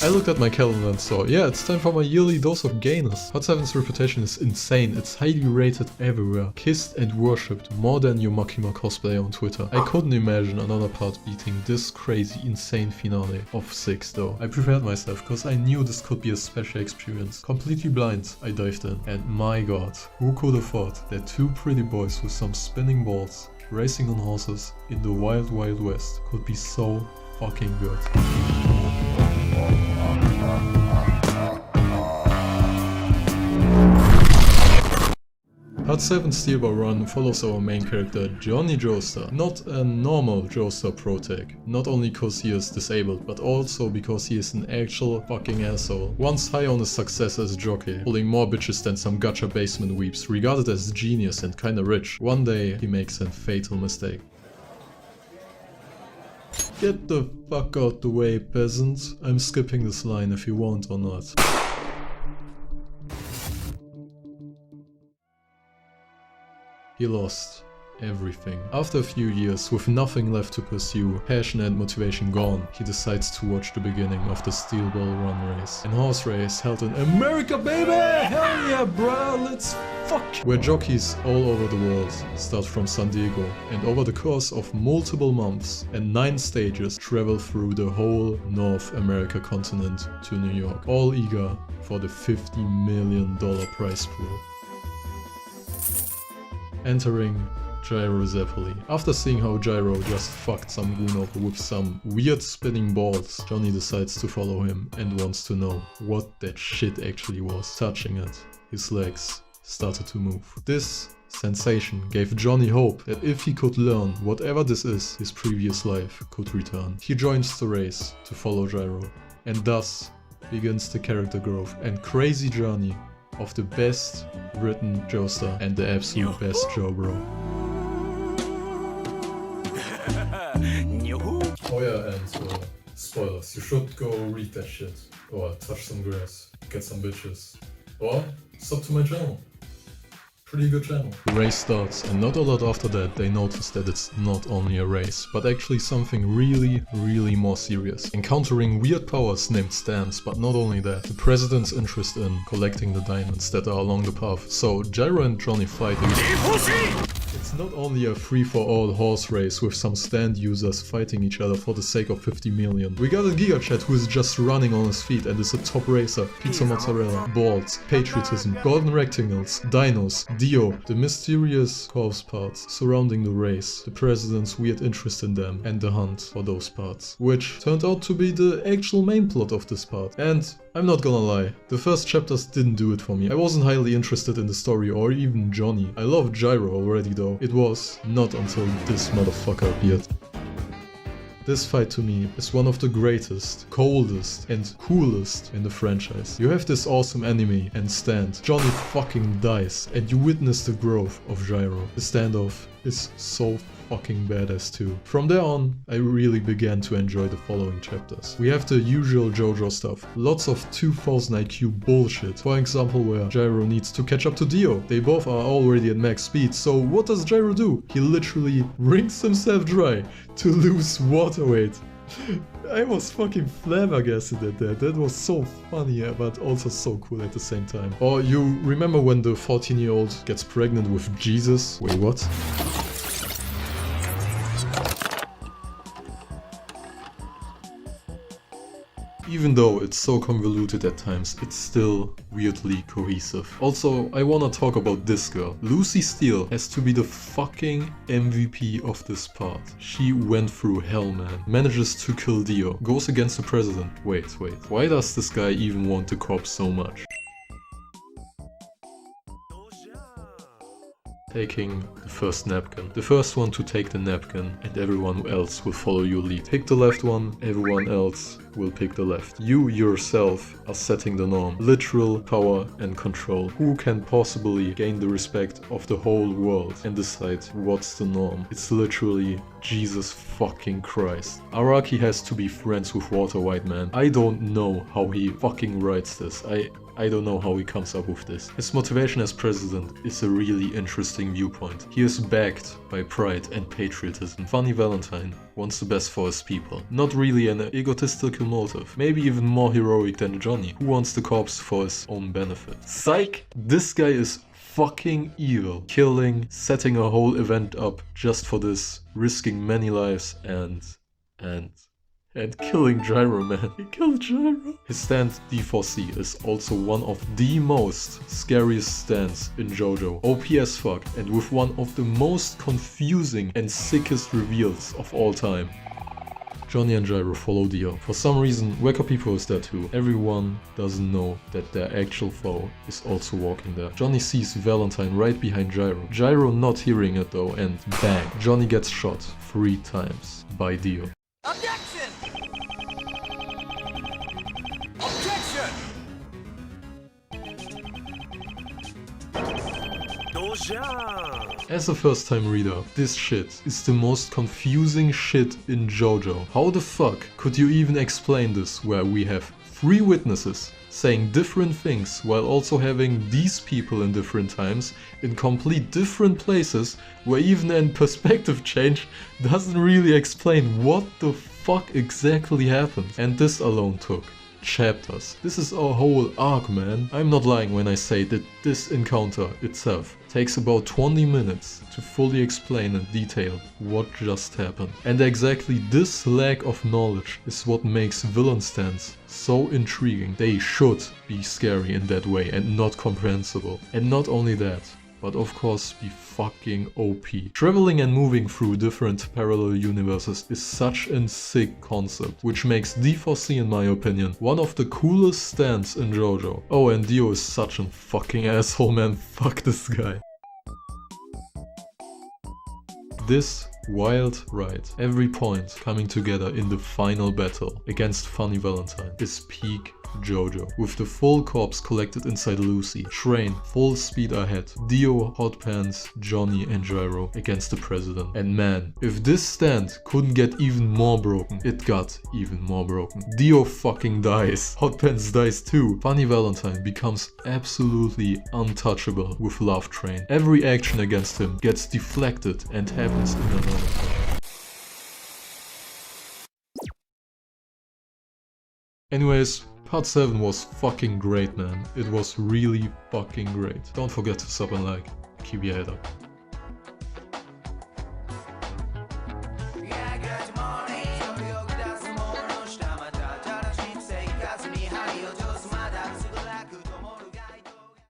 I looked at my calendar and saw, yeah, it's time for my yearly dose of gayness. Hot 7's reputation is insane, it's highly rated everywhere, kissed and worshipped more than your Makima cosplayer on Twitter. I couldn't imagine another part beating this crazy, insane finale of 6 though. I prepared myself because I knew this could be a special experience. Completely blind, I dived in, and my god, who could have thought that two pretty boys with some spinning balls racing on horses in the wild wild west could be so fucking good. Part 7 Steelball Run follows our main character Johnny Joestar, not a normal Joestar protag, not only cause he is disabled, but also because he is an actual fucking asshole. Once high on his success as a jockey, pulling more bitches than some gacha basement weeps, regarded as genius and kinda rich, one day he makes a fatal mistake. Get the fuck out the way, peasant. I'm skipping this line if you want or not. He lost everything. After a few years, with nothing left to pursue, passion and motivation gone, he decides to watch the beginning of the Steel Ball Run race. An horse race held in America, baby! Hell yeah, brother, let's fuck! Where jockeys all over the world start from San Diego and over the course of multiple months and 9 stages travel through the whole North America continent to New York, all eager for the $50 million prize pool. Entering Gyro Zeppeli. After seeing how Gyro just fucked some goon over with some weird spinning balls, Johnny decides to follow him and wants to know what that shit actually was. Touching it, his legs started to move. This sensation gave Johnny hope that if he could learn whatever this is, his previous life could return. He joins the race to follow Gyro, and thus begins the character growth and crazy journey of the best written Joestar and the absolute best Joe bro. Oh yeah, and spoilers, you should go read that shit, or touch some grass, get some bitches, or sub to my channel. Pretty good channel. The race starts, and not a lot after that they notice that it's not only a race, but actually something really more serious. Encountering weird powers named stamps, but not only that, the president's interest in collecting the diamonds that are along the path. So Gyro and Johnny fight again. It's not only a free-for-all horse race with some stand users fighting each other for the sake of 50 million. We got a Giga Chat who is just running on his feet and is a top racer, pizza mozzarella, balls, patriotism, golden rectangles, dinos, Dio, the mysterious corpse parts surrounding the race, the president's weird interest in them, and the hunt for those parts. Which turned out to be the actual main plot of this part. And I'm not gonna lie, the first chapters didn't do it for me. I wasn't highly interested in the story or even Johnny. I loved Gyro already though. It was not until this motherfucker appeared. This fight to me is one of the greatest, coldest and coolest in the franchise. You have this awesome enemy and stand, Johnny fucking dies, and you witness the growth of Gyro. The standoff is so fucking badass too. From there on, I really began to enjoy the following chapters. We have the usual JoJo stuff, lots of 2000 IQ bullshit. For example, where Gyro needs to catch up to Dio. They both are already at max speed, so what does Gyro do? He literally wrings himself dry to lose water weight. I was fucking flabbergasted at that. That was so funny, but also so cool at the same time. Or you remember when the 14-year-old gets pregnant with Jesus? Wait, what? Even though it's so convoluted at times, it's still weirdly cohesive. Also, I wanna talk about this girl. Lucy Steele has to be the fucking MVP of this part. She went through hell, man. Manages to kill Dio. Goes against the president. Wait. Why does this guy even want the cops so much? Taking the first napkin. The first one to take the napkin, and everyone else will follow your lead. Pick the left one, everyone else will pick the left. You yourself are setting the norm. Literal power and control. Who can possibly gain the respect of the whole world and decide what's the norm? It's literally Jesus fucking Christ. Araki has to be friends with Walter White, man. I don't know how he fucking writes this. I don't know how he comes up with this. His motivation as president is a really interesting viewpoint. He is backed by pride and patriotism. Funny Valentine wants the best for his people. Not really an egotistical motive, maybe even more heroic than Johnny, who wants the corpse for his own benefit. Psych! This guy is fucking evil. Killing, setting a whole event up just for this, risking many lives and killing Gyro, man. He killed Gyro. His stand D4C is also one of the most scariest stands in JoJo. OP as fuck and with one of the most confusing and sickest reveals of all time. Johnny and Gyro follow Dio. For some reason, Weka People is there too. Everyone doesn't know that their actual foe is also walking there. Johnny sees Valentine right behind Gyro. Gyro not hearing it though, and bang, Johnny gets shot 3 times by Dio. Objection! Objection! As a first time reader, this shit is the most confusing shit in JoJo. How the fuck could you even explain this where we have 3 witnesses saying different things while also having these people in different times in complete different places where even a perspective change doesn't really explain what the fuck exactly happened. And this alone took chapters. This is a whole arc, man. I'm not lying when I say that this encounter itself takes about 20 minutes to fully explain and detail what just happened. And exactly this lack of knowledge is what makes villain stands so intriguing. They should be scary in that way and not comprehensible. And not only that, but of course be fucking OP. Traveling and moving through different parallel universes is such a sick concept, which makes D4C in my opinion one of the coolest stands in JoJo. Oh, and Dio is such a fucking asshole, man. Fuck this guy. This wild ride, every point coming together in the final battle against Funny Valentine is peak JoJo, with the full corpse collected inside Lucy, Train full speed ahead, Dio, Hot Pants, Johnny and Gyro against the president. And man, if this stand couldn't get even more broken, it got even more broken. Dio fucking dies, Hot Pants dies too, Funny Valentine becomes absolutely untouchable with Love Train. Every action against him gets deflected and happens in another time. Anyways, Part 7 was fucking great, man. It was really fucking great. Don't forget to sub and like. Keep your head up.